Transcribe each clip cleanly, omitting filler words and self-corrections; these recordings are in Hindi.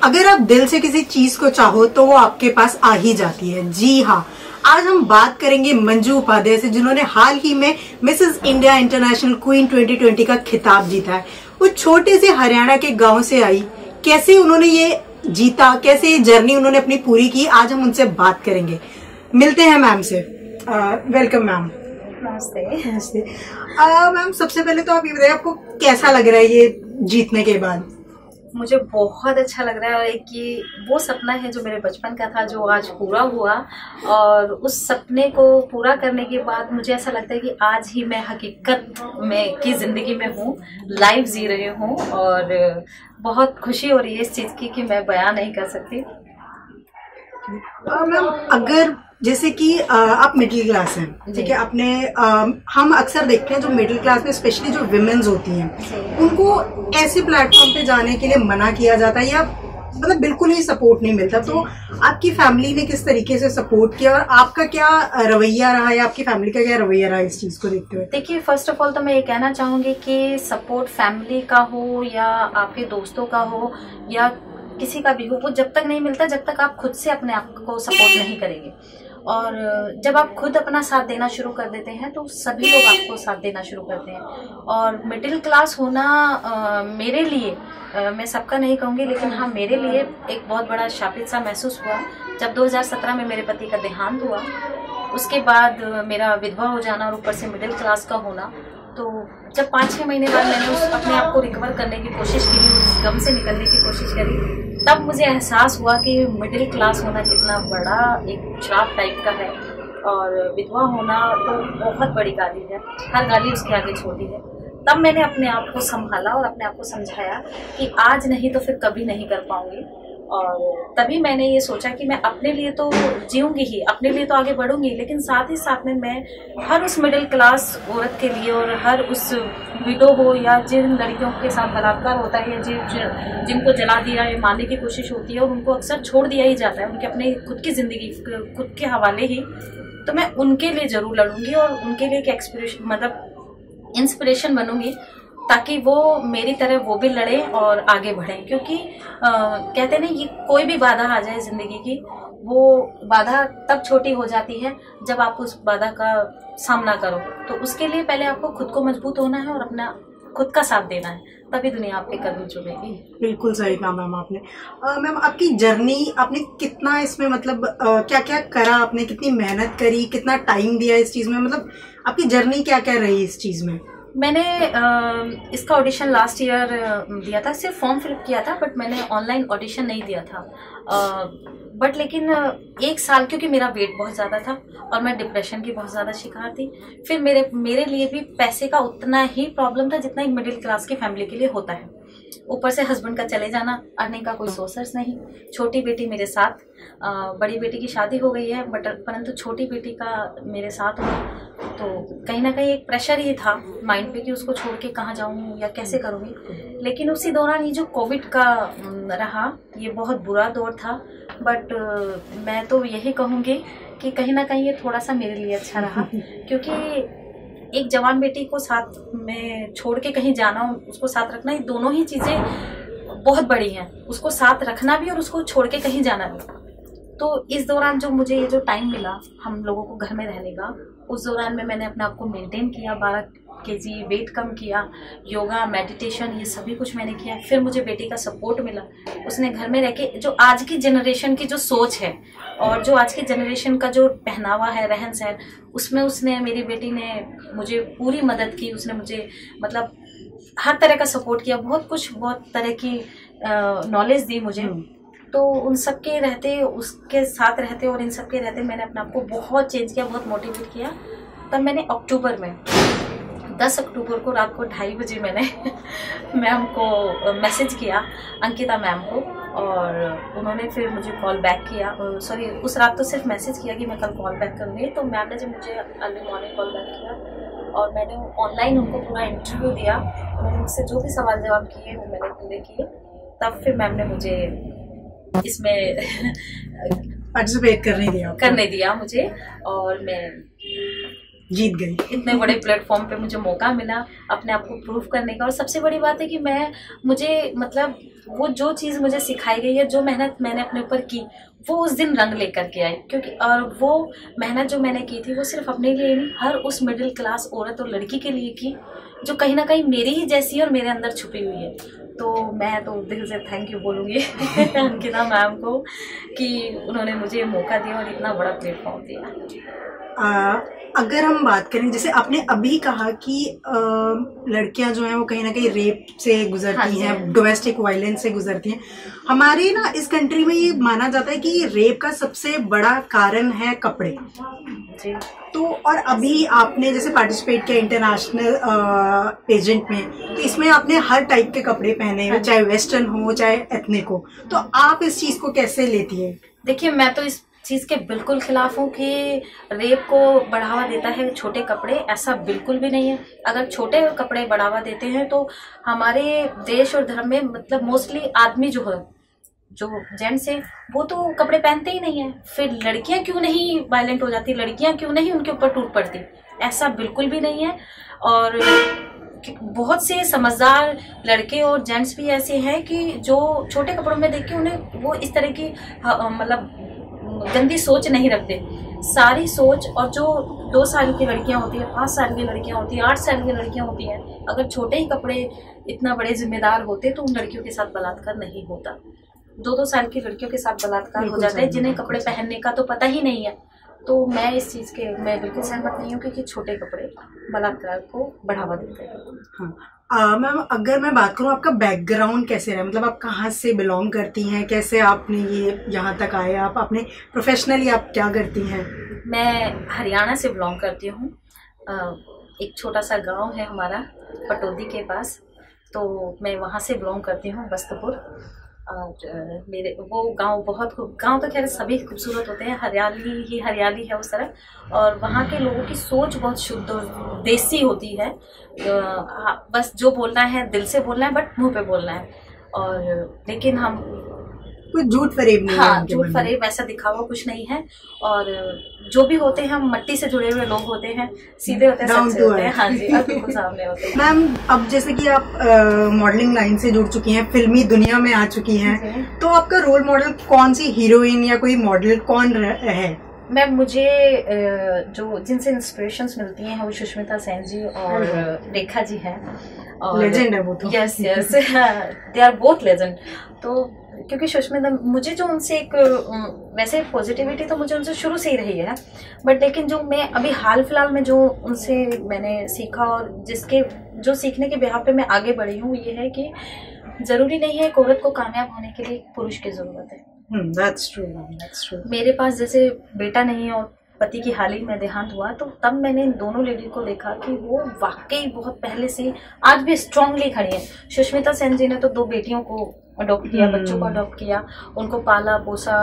अगर आप दिल से किसी चीज को चाहो तो वो आपके पास आ ही जाती है। जी हाँ, आज हम बात करेंगे मंजू उपाध्याय से, जिन्होंने हाल ही में मिसेस इंडिया इंटरनेशनल क्वीन 2020 का खिताब जीता है। वो छोटे से हरियाणा के गांव से आई, कैसे उन्होंने ये जीता, कैसे ये जर्नी उन्होंने अपनी पूरी की, आज हम उनसे बात करेंगे। मिलते हैं मैम से। Welcome ma'am. नमस्ते। नमस्ते मैम, सबसे पहले तो आप ये बताइए, आपको कैसा लग रहा है ये जीतने के बाद? मुझे बहुत अच्छा लग रहा है कि वो सपना है जो मेरे बचपन का था, जो आज पूरा हुआ। और उस सपने को पूरा करने के बाद मुझे ऐसा लगता है कि आज ही मैं हकीकत में की ज़िंदगी में हूँ, लाइव जी रही हूँ। और बहुत खुशी हो रही है इस चीज़ की कि मैं बयान नहीं कर सकती। मैम, अगर जैसे कि आप मिडिल क्लास हैं, ठीक है, आपने हम अक्सर देखते हैं जो मिडिल क्लास में स्पेशली जो विमेन्स होती हैं, उनको ऐसे प्लेटफॉर्म पे जाने के लिए मना किया जाता है या मतलब बिल्कुल ही सपोर्ट नहीं मिलता। तो आपकी फैमिली ने किस तरीके से सपोर्ट किया और आपका क्या रवैया रहा या आपकी फैमिली का क्या रवैया रहा इस चीज को देखते हुए? देखिए, फर्स्ट ऑफ ऑल तो मैं ये कहना चाहूंगी कि सपोर्ट फैमिली का हो या आपके दोस्तों का हो या किसी का भी हो, वो जब तक नहीं मिलता जब तक आप खुद से अपने आप को सपोर्ट नहीं करेंगे। और जब आप खुद अपना साथ देना शुरू कर देते हैं तो सभी लोग आपको साथ देना शुरू करते हैं। और मिडिल क्लास होना मेरे लिए, मैं सबका नहीं कहूँगी लेकिन हाँ, मेरे लिए एक बहुत बड़ा शापित सा महसूस हुआ जब 2017 में मेरे पति का देहांत हुआ। उसके बाद मेरा विधवा हो जाना और ऊपर से मिडिल क्लास का होना। तो जब 5-6 महीने बाद मैंने अपने आप को रिकवर करने की कोशिश की, उस गम से निकलने की कोशिश करी, तब मुझे एहसास हुआ कि मिडिल क्लास होना कितना बड़ा एक श्राप टाइप का है। और विधवा होना तो बहुत बड़ी गाली है, हर गाली उसके आगे छोटी है। तब मैंने अपने आप को संभाला और अपने आप को समझाया कि आज नहीं तो फिर कभी नहीं कर पाऊंगी। और तभी मैंने ये सोचा कि मैं अपने लिए तो जीऊंगी ही, अपने लिए तो आगे बढ़ूंगी, लेकिन साथ ही साथ में मैं हर उस मिडिल क्लास औरत के लिए और हर उस विडो हो या जिन लड़कियों के साथ बलात्कार होता है या जिनको जला दिया या मारने की कोशिश होती है और उनको अक्सर छोड़ दिया ही जाता है उनके अपने खुद की ज़िंदगी खुद के हवाले ही, तो मैं उनके लिए ज़रूर लड़ूंगी और उनके लिए एक इंस्पिरेशन बनूंगी, ताकि वो मेरी तरह वो भी लड़े और आगे बढ़ें। क्योंकि कहते नहीं, ये कोई भी बाधा आ जाए ज़िंदगी की, वो बाधा तब छोटी हो जाती है जब आप उस बाधा का सामना करो। तो उसके लिए पहले आपको खुद को मजबूत होना है और अपना खुद का साथ देना है, तभी दुनिया आपके कदम चुमेगी। बिल्कुल सही कहा मैम आपने। मैम, आपकी जर्नी, आपने कितना इसमें मतलब क्या क्या करा, आपने कितनी मेहनत करी, कितना टाइम दिया इस चीज़ में, मतलब आपकी जर्नी क्या क्या रही इस चीज़ में? मैंने इसका ऑडिशन लास्ट ईयर दिया था, सिर्फ फॉर्म फिल किया था, बट मैंने ऑनलाइन ऑडिशन नहीं दिया था। बट लेकिन 1 साल, क्योंकि मेरा वेट बहुत ज़्यादा था और मैं डिप्रेशन की बहुत ज़्यादा शिकार थी। फिर मेरे लिए भी पैसे का उतना ही प्रॉब्लम था जितना एक मिडिल क्लास की फैमिली के लिए होता है। ऊपर से हस्बैंड का चले जाना, अर्निंग का कोई सोर्सेस नहीं, छोटी बेटी मेरे साथ, बड़ी बेटी की शादी हो गई है परंतु छोटी बेटी का मेरे साथ हो, तो कहीं ना कहीं एक प्रेशर ही था माइंड पे कि उसको छोड़ के कहाँ जाऊँ या कैसे करूँगी। लेकिन उसी दौरान ये जो कोविड का रहा, ये बहुत बुरा दौर था। बट मैं तो यही कहूँगी कि कहीं ना कहीं ये थोड़ा सा मेरे लिए अच्छा रहा, क्योंकि एक जवान बेटी को साथ में छोड़ के कहीं जाना, उसको साथ रखना, ये दोनों ही चीज़ें बहुत बड़ी हैं। उसको साथ रखना भी और उसको छोड़ के कहीं जाना भी। तो इस दौरान जो मुझे ये जो टाइम मिला हम लोगों को घर में रहने का, उस दौरान में मैंने अपने आप को मेंटेन किया, 12 kg वेट कम किया, योगा, मेडिटेशन, ये सभी कुछ मैंने किया। फिर मुझे बेटी का सपोर्ट मिला, उसने घर में रह के जो आज की जनरेशन की जो सोच है और जो आज की जनरेशन का जो पहनावा है, रहन सहन, उसमें मेरी बेटी ने मुझे पूरी मदद की। उसने मुझे मतलब हर तरह का सपोर्ट किया, बहुत तरह की नॉलेज दी मुझे। तो उन सब के रहते, उसके साथ रहते और इन सब के रहते मैंने अपने आप को बहुत चेंज किया, बहुत मोटिवेट किया। तब मैंने अक्टूबर में 10 अक्टूबर को रात को 2:30 बजे मैंने मैम को मैसेज किया, अंकिता मैम को, और उन्होंने फिर मुझे कॉल बैक किया। सॉरी, उस रात तो सिर्फ मैसेज किया कि मैं कल कॉल बैक करूँगी। तो मैम ने जब मुझे अर्ली मॉर्निंग कॉल बैक किया और मैंने ऑनलाइन उनको पूरा इंटरव्यू दिया, उन्होंने मुझसे जो भी सवाल जवाब किए वो मैंने पूरे किए। तब फिर मैम ने मुझे इसमें पार्टिसिपेट करने दिया मुझे, और मैं जीत गई। इतने बड़े प्लेटफॉर्म पे मुझे मौका मिला अपने आप को प्रूव करने का। और सबसे बड़ी बात है कि मुझे मतलब वो जो चीज़ मुझे सिखाई गई है, जो मेहनत मैंने अपने ऊपर की, वो उस दिन रंग लेकर के आई। क्योंकि और वो मेहनत जो मैंने की थी वो सिर्फ अपने लिए नहीं, हर उस मिडिल क्लास औरत और लड़की के लिए की जो कहीं ना कहीं मेरी ही जैसी है और मेरे अंदर छुपी हुई है। तो मैं तो दिल से थैंक यू बोलूँगी अंकिता मैम को कि उन्होंने मुझे मौका दिया और इतना बड़ा प्लेटफॉर्म दिया। अगर हम बात करें, जैसे आपने अभी कहा कि लड़कियां जो हैं वो कहीं ना कहीं रेप से गुजरती हैं, डोमेस्टिक वायलेंस से गुजरती हैं। हमारे ना इस कंट्री में ये माना जाता है कि रेप का सबसे बड़ा कारण है कपड़े जी। तो और अभी आपने जैसे पार्टिसिपेट किया इंटरनेशनल पेजेंट में, तो इसमें आपने हर टाइप के कपड़े पहने हुए, चाहे वेस्टर्न हो चाहे एथनिक हो, तो आप इस चीज को कैसे लेती है? देखिए, मैं तो इस चीज़ के बिल्कुल खिलाफ हूँ कि रेप को बढ़ावा देता है छोटे कपड़े। ऐसा बिल्कुल भी नहीं है। अगर छोटे कपड़े बढ़ावा देते हैं तो हमारे देश और धर्म में मतलब मोस्टली आदमी जो है, जो जेंट्स है, वो तो कपड़े पहनते ही नहीं है। फिर लड़कियां क्यों नहीं वायलेंट हो जाती, लड़कियां क्यों नहीं उनके ऊपर टूट पड़ती? ऐसा बिल्कुल भी नहीं है। और बहुत से समझदार लड़के और जेंट्स भी ऐसे हैं कि जो छोटे कपड़ों में देख के उन्हें वो इस तरह की मतलब गंदी सोच नहीं रखते। सारी सोच, और जो 2 साल की लड़कियां होती है, 5 साल की लड़कियां होती है, 8 साल की लड़कियां होती हैं, अगर छोटे ही कपड़े इतना बड़े जिम्मेदार होते तो उन लड़कियों के साथ बलात्कार नहीं होता। 2-2 साल की लड़कियों के साथ बलात्कार हो जाता है जिन्हें कपड़े पहनने का तो पता ही नहीं है। तो मैं इस चीज़ के मैं बिल्कुल सहमत नहीं हूँ क्योंकि छोटे कपड़े बलात्कार को बढ़ावा देते हैं। हाँ मैम, अगर मैं बात करूँ आपका बैकग्राउंड कैसे रहा, मतलब आप कहाँ से बिलोंग करती हैं, कैसे आपने ये यहाँ तक आए, आप अपने प्रोफेशनली आप क्या करती हैं? मैं हरियाणा से बिलोंग करती हूँ। एक छोटा सा गांव है हमारा पटौदी के पास, तो मैं वहाँ से बिलोंग करती हूँ, बस्तपुर। और मेरे वो गांव गांव तो खैर सभी खूबसूरत होते हैं, हरियाली ही हरियाली है उस तरफ। और वहाँ के लोगों की सोच बहुत शुद्ध और देसी होती है। बस जो बोलना है दिल से बोलना है, बट मुंह पे बोलना है। और लेकिन हम कुछ झूठ फरेब नहीं, हाँ, झूठ फरेब ऐसा दिखावा कुछ नहीं है। और जो भी होते हैं हम मट्टी से जुड़े हुए लोग होते हैं, सीधे होते हैं, सच्चे होते हैं। हाँ जी, अब बिल्कुल सामने होते हैं। मैम, अब जैसे कि आप मॉडलिंग लाइन से जुड़ चुकी हैं, फिल्मी दुनिया में आ चुकी हैं, तो आपका रोल मॉडल कौन सी हीरोइन या कोई मॉडल कौन है? मैम, मुझे जो जिनसे इंस्पिरेशंस मिलती हैं वो सुष्मिता सेन जी और रेखा जी हैं। लेजेंड है वो तो। Yes yes, they are both legend. तो क्योंकि सुष्मिता, मुझे जो उनसे एक वैसे पॉजिटिविटी तो मुझे उनसे शुरू से ही रही है, बट लेकिन जो मैं अभी हाल फिलहाल में जो उनसे मैंने सीखा और जो सीखने के बिहाफ पे मैं आगे बढ़ी हूँ, ये है कि जरूरी नहीं है एक औरत को कामयाब होने के लिए एक पुरुष की जरूरत है। That's true, that's true. मेरे पास जैसे बेटा नहीं है और पति की हाल ही में देहांत हुआ, तो तब मैंने इन दोनों लेडी को देखा कि वो वाकई बहुत पहले से आज भी स्ट्रांगली खड़ी है। सुष्मिता सेन जी ने तो 2 बेटियों को अडॉप्ट किया, बच्चों को अडॉप्ट किया, उनको पाला पोसा,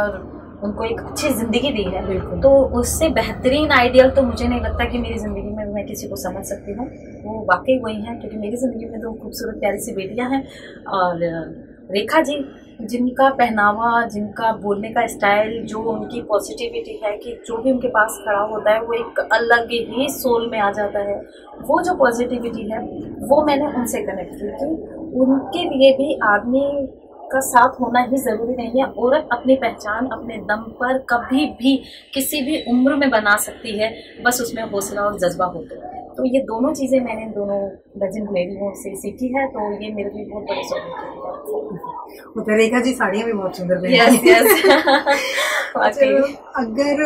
उनको एक अच्छी जिंदगी दी है। तो उससे बेहतरीन आइडियल तो मुझे नहीं लगता कि मेरी जिंदगी में मैं किसी को समझ सकती हूँ। वो वाकई वही है, क्योंकि मेरी जिंदगी में 2 खूबसूरत प्यारी सी बेटियां हैं। और रेखा जी, जिनका पहनावा, जिनका बोलने का स्टाइल, जो उनकी पॉजिटिविटी है कि जो भी उनके पास खड़ा होता है वो एक अलग ही सोल में आ जाता है। वो जो पॉजिटिविटी है वो मैंने उनसे कनेक्ट की थी। उनके लिए भी आदमी का साथ होना ही ज़रूरी नहीं है। औरत अपनी पहचान अपने दम पर कभी भी किसी भी उम्र में बना सकती है, बस उसमें हौसला और जज्बा हो तो ये दोनों चीज़ें मैंने दोनों लेजेंड लेडियों से सीखी है, तो ये मेरे लिए बहुत बड़ी सौभाग्य है। रेखा जी साड़ियाँ भी बहुत सुंदर पहनती हैं। यस अगर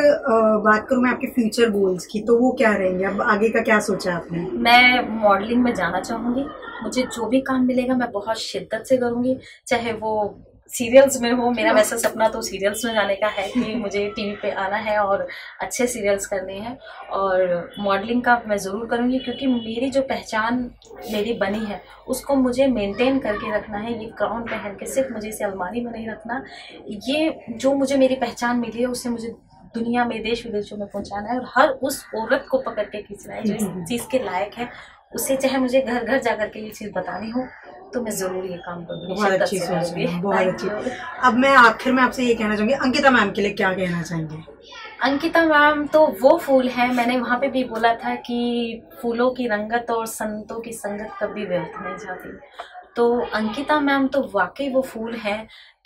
बात करूँ मैं आपके फ्यूचर गोल्स की, तो वो क्या रहेंगे? अब आगे का क्या सोचा आपने? मैं मॉडलिंग में जाना चाहूँगी। मुझे जो भी काम मिलेगा मैं बहुत शिद्दत से करूँगी, चाहे वो सीरियल्स में हो। मेरा वैसा सपना तो सीरियल्स में जाने का है कि मुझे टीवी पे आना है और अच्छे सीरियल्स करने हैं। और मॉडलिंग का मैं ज़रूर करूँगी, क्योंकि मेरी जो पहचान मेरी बनी है उसको मुझे मेंटेन करके रखना है। ये क्राउन पहन के सिर्फ मुझे इसे अलमारी में नहीं रखना। ये जो मुझे मेरी पहचान मिली है उससे मुझे दुनिया में, देश विदेशों में पहुँचाना है। और हर उस औरत को पकड़ के खींचना है जो इस चीज़ के लायक है। उससे चाहे मुझे घर घर जाकर के ये चीज़ बतानी हो, तो मैं जरूर ये काम करूंगी। बहुत अच्छी सोच है, बहुत अच्छी। अब मैं आखिर में आपसे ये कहना चाहूंगी, अंकिता मैम के लिए क्या कहना चाहेंगे? अंकिता मैम तो वो फूल है, मैंने वहाँ पे भी बोला था कि फूलों की रंगत और संतों की संगत कभी व्यर्थ नहीं जाती। तो अंकिता मैम तो वाकई वो फूल है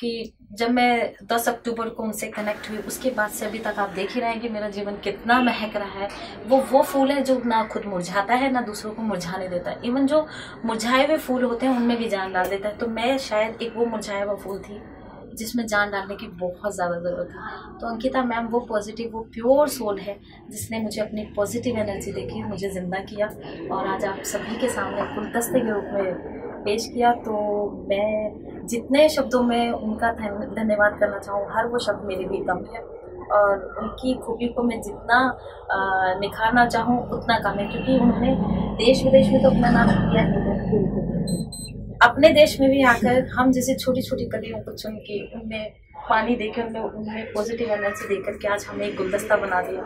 कि जब मैं 10 अक्टूबर को उनसे कनेक्ट हुई, उसके बाद से अभी तक आप देख ही रहे हैं कि मेरा जीवन कितना महक रहा है। वो फूल है जो ना खुद मुरझाता है ना दूसरों को मुरझाने देता है। इवन जो मुरझाए हुए फूल होते हैं उनमें भी जान डाल देता है। तो मैं शायद एक वो मुरझाया हुआ फूल थी जिसमें जान डालने की बहुत ज़्यादा ज़रूरत है। तो अंकिता मैम वो पॉजिटिव, वो प्योर सोल है जिसने मुझे अपनी पॉजिटिव एनर्जी देखी, मुझे ज़िंदा किया और आज आप सभी के सामने गुलदस्ते के रूप में पेश किया। तो मैं जितने शब्दों में उनका धन्यवाद करना चाहूँ, हर वो शब्द मेरे लिए कम है और उनकी खूबी को मैं जितना निखारना चाहूँ उतना कम है, क्योंकि उन्होंने देश विदेश में तो अपना नाम किया है। अपने देश में भी आकर हम जैसे छोटी छोटी कलियों को चुन के उनमें पानी देकर उनमें पॉजिटिव एनर्जी देकर के आज हमें एक गुलदस्ता बना दिया,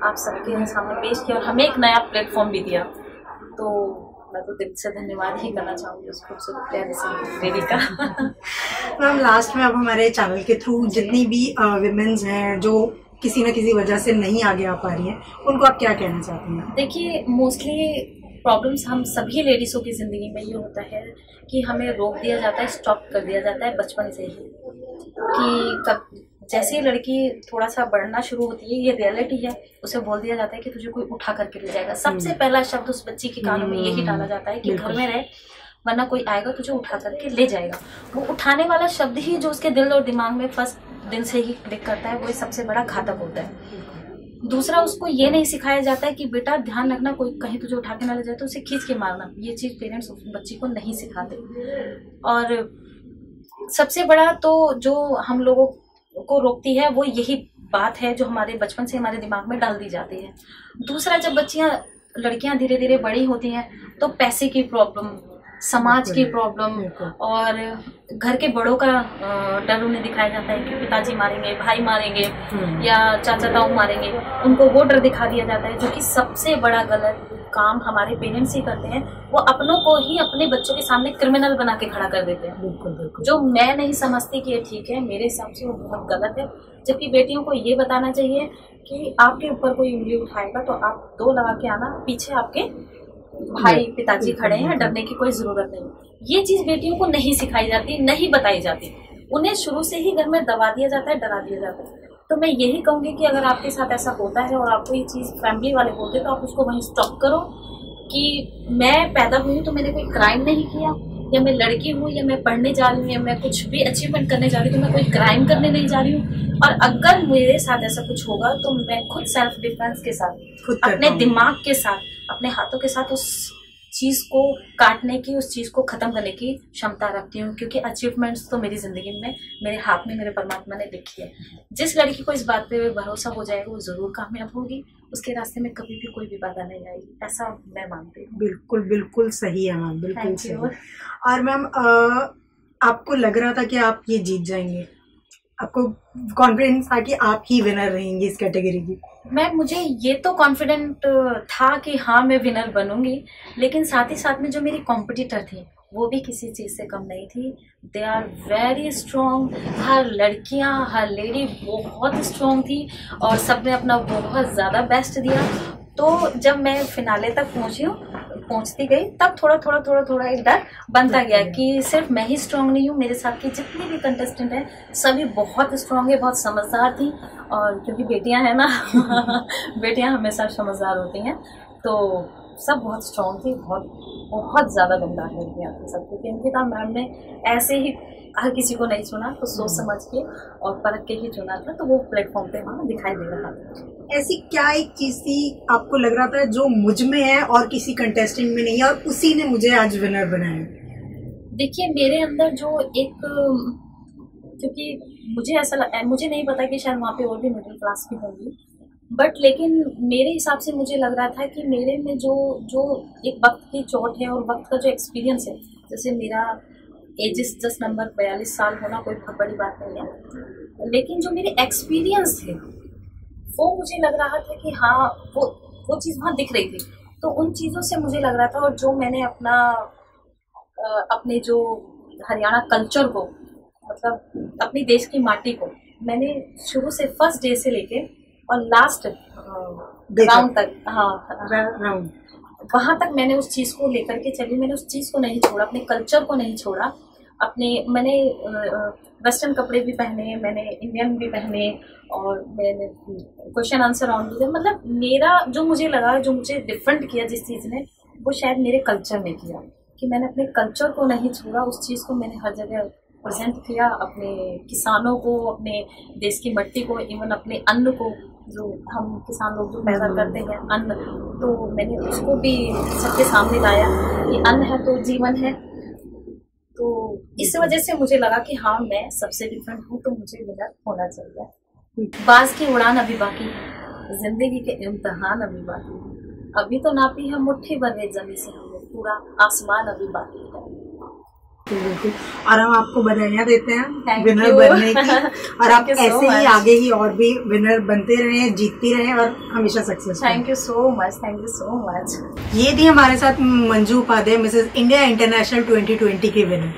आप सबके सामने पेश किया और हमें एक नया प्लेटफॉर्म भी दिया। तो मैं तो दिल से धन्यवाद ही करना चाहूँगी उस खूबसूरत प्यारे से बेबी का। मैम लास्ट में आप हमारे चैनल के थ्रू जितनी भी विमेन्स हैं जो किसी न किसी वजह से नहीं आगे आ पा रही हैं, उनको आप क्या कहना चाहती हैं? देखिए, मोस्टली प्रॉब्लम्स हम सभी लेडीज़ों की ज़िंदगी में ये होता है कि हमें रोक दिया जाता है, स्टॉप कर दिया जाता है बचपन से ही, कि कब जैसे ही लड़की थोड़ा सा बढ़ना शुरू होती है, ये रियलिटी है, उसे बोल दिया जाता है कि तुझे कोई उठा करके ले जाएगा। सबसे पहला शब्द उस बच्ची के कानों में यही डाला जाता है कि घर में रहे वरना कोई आएगा तुझे उठा करके ले जाएगा। वो उठाने वाला शब्द ही जो उसके दिल और दिमाग में फर्स्ट दिन से ही क्लिक करता है, वो सबसे बड़ा घातक होता है। दूसरा, उसको ये नहीं सिखाया जाता है कि बेटा ध्यान रखना, कोई कहीं तुझे उठा के ना ले जाए तो उसे खींच के मारना। ये चीज़ पेरेंट्स बच्ची को नहीं सिखाते। और सबसे बड़ा तो जो हम लोगों को रोकती है वो यही बात है जो हमारे बचपन से हमारे दिमाग में डाल दी जाती है। दूसरा, जब लड़कियां धीरे धीरे बड़ी होती हैं तो पैसे की प्रॉब्लम, समाज की प्रॉब्लम और घर के बड़ों का डर उन्हें दिखाया जाता है कि पिताजी मारेंगे, भाई मारेंगे या चाचा ताऊ मारेंगे, उनको वो डर दिखा दिया जाता है, जो कि सबसे बड़ा गलत काम हमारे पेरेंट्स ही करते हैं। वो अपनों को ही अपने बच्चों के सामने क्रिमिनल बना के खड़ा कर देते हैं। बिल्कुल। जो मैं नहीं समझती कि ये ठीक है, मेरे हिसाब से वो बहुत गलत है। जबकि बेटियों को ये बताना चाहिए कि आपके ऊपर कोई उंगली उठाएगा तो आप दो लगा के आना, पीछे आपके भाई पिताजी खड़े हैं, डरने की कोई जरूरत नहीं। ये चीज बेटियों को नहीं सिखाई जाती, नहीं बताई जाती, उन्हें शुरू से ही घर में दबा दिया जाता है, डरा दिया जाता है। तो मैं यही कहूंगी कि अगर आपके साथ ऐसा होता है और आपको ये चीज फैमिली वाले बोलते तो आप उसको वहीं स्टॉप करो कि मैं पैदा हुई हूँ तो मैंने कोई क्राइम नहीं किया, या मैं लड़की हूँ, या मैं पढ़ने जा रही हूँ, या मैं कुछ भी अचीवमेंट करने जा रही हूँ, तो मैं कोई क्राइम करने नहीं जा रही हूँ। और अगर मेरे साथ ऐसा कुछ होगा तो मैं खुद सेल्फ डिफेंस के साथ, अपने दिमाग के साथ, अपने हाथों के साथ उस चीज को काटने की, उस चीज को खत्म करने की क्षमता रखती हूँ। क्योंकि अचीवमेंट्स तो मेरी जिंदगी में मेरे हाथ में मेरे परमात्मा ने लिखी है। जिस लड़की को इस बात पे भरोसा हो जाएगा वो जरूर कामयाब होगी, उसके रास्ते में कभी भी कोई भी बाधा नहीं आएगी, ऐसा मैं मानती हूँ। बिल्कुल बिल्कुल सही है मैम, बिल्कुल सही। और मैम आपको लग रहा था कि आप ये जीत जाएंगे, आपको कॉन्फिडेंस था कि आप ही विनर रहेंगी इस कैटेगरी की? मुझे ये तो कॉन्फिडेंट था कि हाँ मैं विनर बनूंगी, लेकिन साथ ही साथ में जो मेरी कॉम्पिटिटर थी वो भी किसी चीज़ से कम नहीं थी। They are very strong. हर लड़कियां, हर लेडी बहुत स्ट्रॉन्ग थी और सबने अपना बहुत ज़्यादा बेस्ट दिया। तो जब मैं फिनाले तक पहुंचती गई तब थोड़ा एक डर बनता गया कि सिर्फ मैं ही स्ट्रांग नहीं हूँ, मेरे साथ की जितनी भी कंटेस्टेंट हैं सभी बहुत स्ट्रांग है, बहुत समझदार थी। और क्योंकि बेटियां हैं ना बेटियां हमेशा समझदार होती हैं, तो सब बहुत स्ट्रांग थी, बहुत ज़्यादा दमदार लड़कियाँ थी सब। क्योंकि अंकिता मैम ने ऐसे ही हर किसी को नहीं चुना, तो सोच समझ के और परख के ही चुना था, तो वो प्लेटफॉर्म पे वहाँ दिखाई दे रहा था। ऐसी क्या एक चीज थी आपको लग रहा था जो मुझ में है और किसी कंटेस्टेंट में नहीं है और उसी ने मुझे आज विनर बनाया? देखिए, मेरे अंदर जो एक, क्योंकि मुझे ऐसा मुझे नहीं पता कि शायद वहाँ पे और भी मिडिल क्लास की होंगी, बट लेकिन मेरे हिसाब से मुझे लग रहा था कि मेरे में जो एक वक्त की चोट है और वक्त का जो एक्सपीरियंस है, जैसे मेरा एजिस जस्ट नंबर 42 साल होना कोई बहुत बड़ी बात नहीं है, लेकिन जो मेरे एक्सपीरियंस थे वो मुझे लग रहा था कि हाँ वो चीज़ वहाँ दिख रही थी। तो उन चीज़ों से मुझे लग रहा था, और जो मैंने अपना अपने जो हरियाणा कल्चर को, मतलब अपनी देश की माटी को मैंने शुरू से फर्स्ट डे से लेके और लास्ट राउंड तक, राउंड वहां तक मैंने उस चीज को लेकर के चली। मैंने उस चीज को नहीं छोड़ा, अपने कल्चर को नहीं छोड़ा। मैंने वेस्टर्न कपड़े भी पहने, मैंने इंडियन भी पहने, और मैंने क्वेश्चन आंसर राउंड भी दिया। मतलब मेरा जो मुझे लगा, जो मुझे डिफरेंट किया जिस चीज़ ने, वो शायद मेरे कल्चर ने किया, कि मैंने अपने कल्चर को नहीं छोड़ा। उस चीज़ को मैंने हर जगह प्रेजेंट किया, अपने किसानों को, अपने देश की मिट्टी को, इवन अपने अन्न को, जो हम किसान लोग जो पैदा करते हैं अन्न, तो मैंने उसको भी सबके सामने लाया कि अन्न है तो जीवन है। तो इस वजह से मुझे लगा कि हाँ, मैं सबसे डिफरेंट हूँ, तो मुझे विनर होना चाहिए। बाज की उड़ान अभी बाकी है, जिंदगी के इम्तिहान अभी बाकी है। अभी तो नापी है मुट्ठी भर रेत जमी से, हमें पूरा आसमान अभी बाकी है। बिल्कुल, और हम आपको बधाइयाँ देते हैं Thank विनर you. बनने की, और आप Thank you so ऐसे ही much. आगे ही और भी विनर बनते रहें, जीतती रहें और हमेशा successful. Thank you so much, thank you so much. ये थी हमारे साथ Manju Upadhyay, Mrs India international 2020 की विनर।